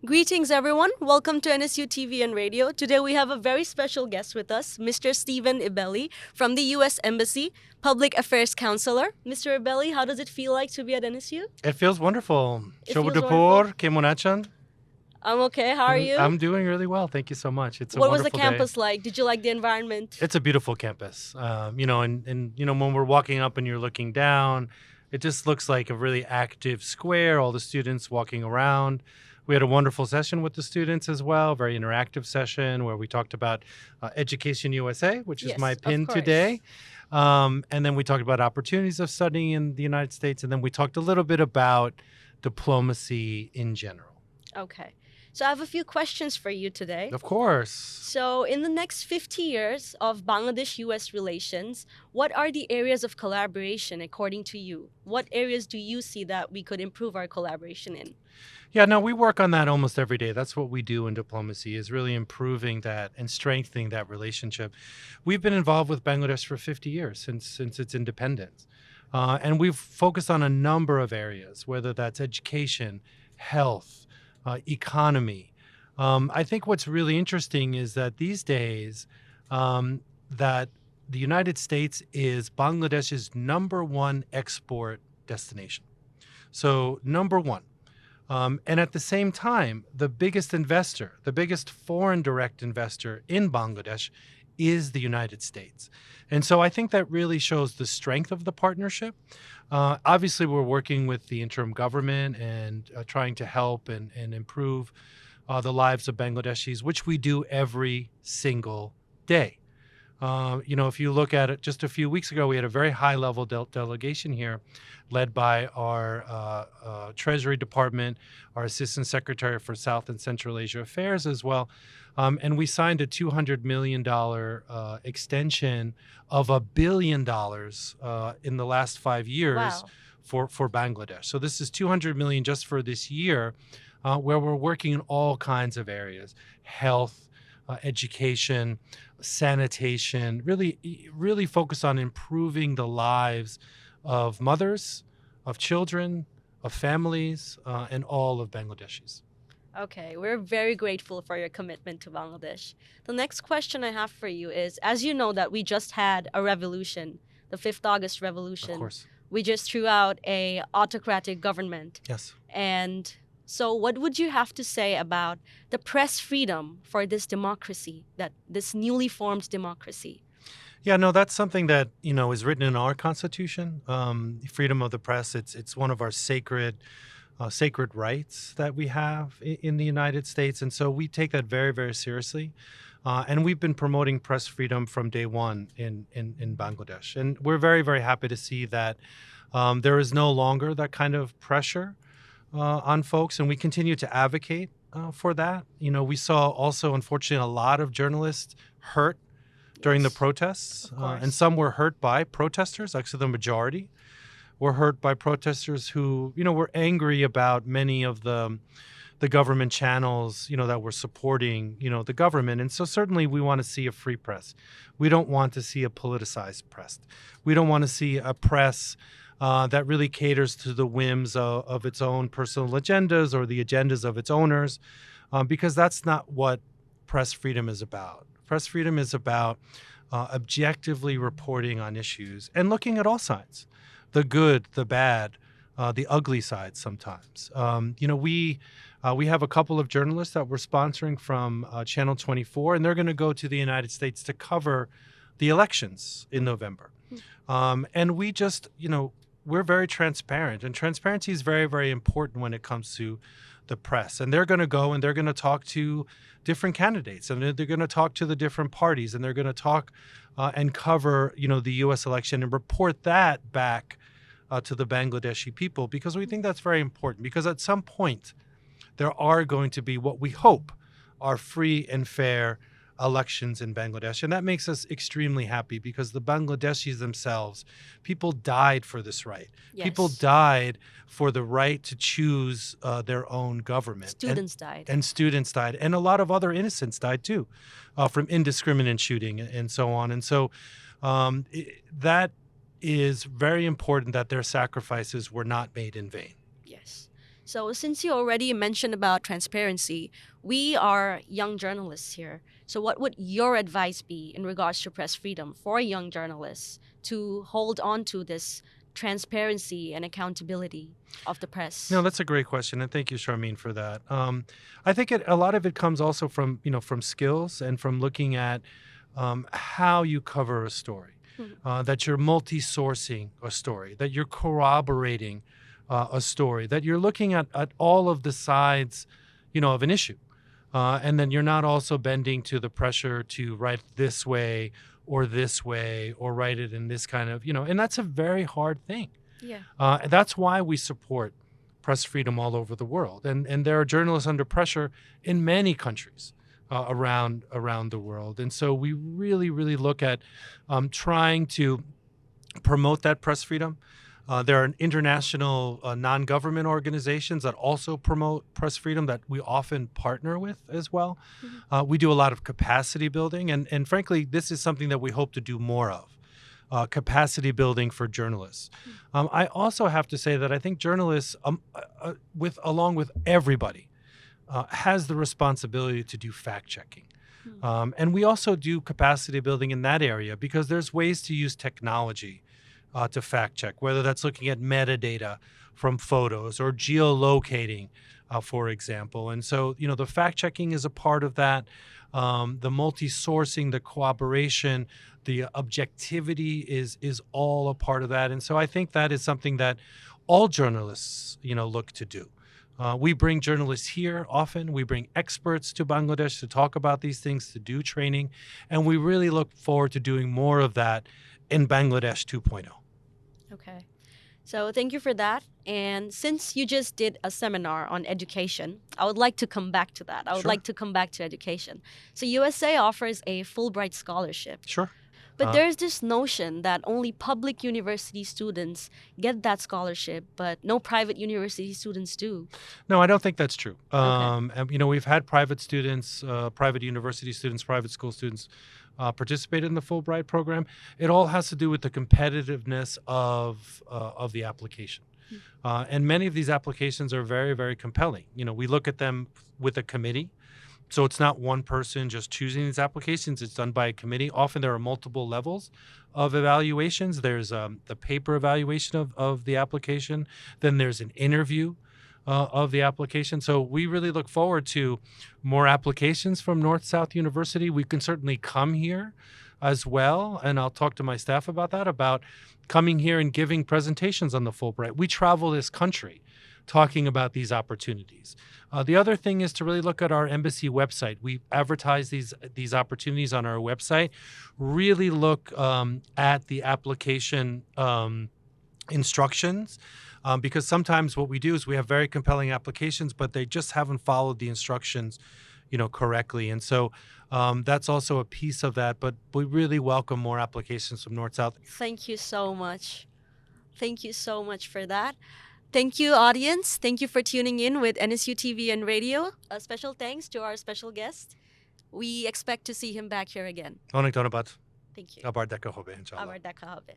Greetings, everyone. Welcome to NSU TV and Radio. Today we have a very special guest with us, Mr. Stephen Ibelli from the U.S. Embassy, Public Affairs Counselor. Mr. Ibelli, how does it feel like to be at NSU? It feels wonderful. It Shobhu feels wonderful. Dupur, Kemonachan. I'm okay. How are you? I'm doing really well. Thank you so much. It's a What was the wonderful campus day. like? Did you like the environment? It's a beautiful campus. When we're walking up and you're looking down, it just looks like a really active square, all the students walking around. We had a wonderful session with the students as well, very interactive session where we talked about Education USA, which is Yes, my of pin course. today. And then we talked about opportunities of studying in the United States. And then we talked a little bit about diplomacy in general. Okay. So I have a few questions for you today. Of course. So, in the next 50 years of Bangladesh US relations, what are the areas of collaboration according to you? What areas do you see that we could improve our collaboration in? Yeah, no, we work on that almost every day. That's what we do in diplomacy, is really improving that and strengthening that relationship. We've been involved with Bangladesh for 50 years, since its independence. And we've focused on a number of areas, whether that's education, health, economy. I think what's really interesting is that these days, that the United States is Bangladesh's number one export destination. So number one. And at the same time, the biggest investor, the biggest foreign direct investor in Bangladesh is the United States. And so I think that really shows the strength of the partnership. Obviously, we're working with the interim government and trying to help and improve the lives of Bangladeshis, which we do every single day. If you look at it, just a few weeks ago, we had a very high-level delegation here led by our Treasury Department, our Assistant Secretary for South and Central Asia Affairs as well. And we signed a $200 million extension of $1 billion in the last 5 years Wow. for Bangladesh. So this is $200 million just for this year, where we're working in all kinds of areas: health, education, sanitation, really focus on improving the lives of mothers, of children, of families, and all of Bangladeshis. Okay, we're very grateful for your commitment to Bangladesh. The next question I have for you is, as you know that we just had a revolution, the 5th August Of revolution. course. We just threw out a autocratic government. Yes. And so what would you have to say about the press freedom for this democracy, that this newly formed democracy? Yeah, no, that's something that, is written in our Constitution. Freedom of the press, it's one of our sacred rights that we have in the United States. And so we take that very, very seriously. And we've been promoting press freedom from day one in Bangladesh. And we're very, very happy to see that there is no longer that kind of pressure on folks. And we continue to advocate for that. We saw also, unfortunately, a lot of journalists hurt during the Yes, protests. of course. And some were hurt by protesters. Actually, the majority were hurt by protesters who, were angry about many of the government channels, that were supporting, the government. And so certainly we want to see a free press. We don't want to see a politicized press. We don't want to see a press that really caters to the whims of its own personal agendas or the agendas of its owners, because that's not what press freedom is about. Press freedom is about objectively reporting on issues and looking at all sides: the good, the bad, the ugly side sometimes. We have a couple of journalists that we're sponsoring from Channel 24, and they're going to go to the United States to cover the elections in November. And we just, we're very transparent, and transparency is very, very important when it comes to the press. And they're going to go and they're going to talk to different candidates, and they're going to talk to the different parties, and they're going to talk and cover, the U.S. election and report that back to the Bangladeshi people, because we think that's very important. Because at some point, there are going to be what we hope are free and fair elections in Bangladesh. And that makes us extremely happy, because the Bangladeshis themselves, people died for this right. Yes. People died for the right to choose their own government. Students died. And students died. And a lot of other innocents died too, from indiscriminate shooting and so on. And so that is very important, that their sacrifices were not made in vain. Yes. So, since you already mentioned about transparency, we are young journalists here. So, what would your advice be in regards to press freedom for young journalists to hold on to this transparency and accountability of the No, press? that's a great question, and thank you, Charmaine, for that. I think a lot of it comes also from from skills and from looking at how you cover a story, Mhm. that you're multi-sourcing a story, that you're corroborating a story, that you're looking at all of the sides, of an issue, and then you're not also bending to the pressure to write this way or write it in this kind of, and that's a very hard thing. Yeah. And that's why we support press freedom all over the world. And there are journalists under pressure in many countries around the world. And so we really, really look at trying to promote that press freedom. There are international non-government organizations that also promote press freedom that we often partner with as well. Mhm. We do a lot of capacity building. And frankly, this is something that we hope to do more of. Capacity building for journalists. I also have to say that I think journalists, along with everybody, has the responsibility to do fact checking. And we also do capacity building in that area because there's ways to use technology to fact check, whether that's looking at metadata from photos or geolocating, for example. And so, the fact checking is a part of that. The multi-sourcing, the cooperation, the objectivity is all a part of that. And so I think that is something that all journalists, look to do. We bring journalists here often. We bring experts to Bangladesh to talk about these things, to do training. And we really look forward to doing more of that in Bangladesh 2.0. Okay. So thank you for that. And since you just did a seminar on education, I would like to come back to that. I would Sure. like to come back to education. So USA offers a Fullbright Scholarship. Sure. But Uh, there's this notion that only public university students get that scholarship, but no private university students do. No, I don't think that's true. Okay. And, we've had private students, private university students, private school students participate in the Fulbright program. It all has to do with the competitiveness of the application. And many of these applications are very, very compelling. We look at them with a committee. So it's not one person just choosing these applications. It's done by a committee. Often there are multiple levels of evaluations. There's the paper evaluation of the application. Then there's an interview of the application. So we really look forward to more applications from North-South University. We can certainly come here as well. And I'll talk to my staff about coming here and giving presentations on the Fulbright. We travel this country talking about these opportunities. The other thing is to really look at our embassy website. We advertise these opportunities on our website. Really look at the application instructions, because sometimes what we do is we have very compelling applications, but they just haven't followed the instructions, correctly. And so that's also a piece of that. But we really welcome more applications from North-South. Thank you so much. Thank you so much for that. Thank you, audience. Thank you for tuning in with NSU TV and Radio. A special thanks to our special guest. We expect to see him back here again. Onek Donabat. Thank you. Abar Deka Hobe, inshallah. Abar Daka Habe.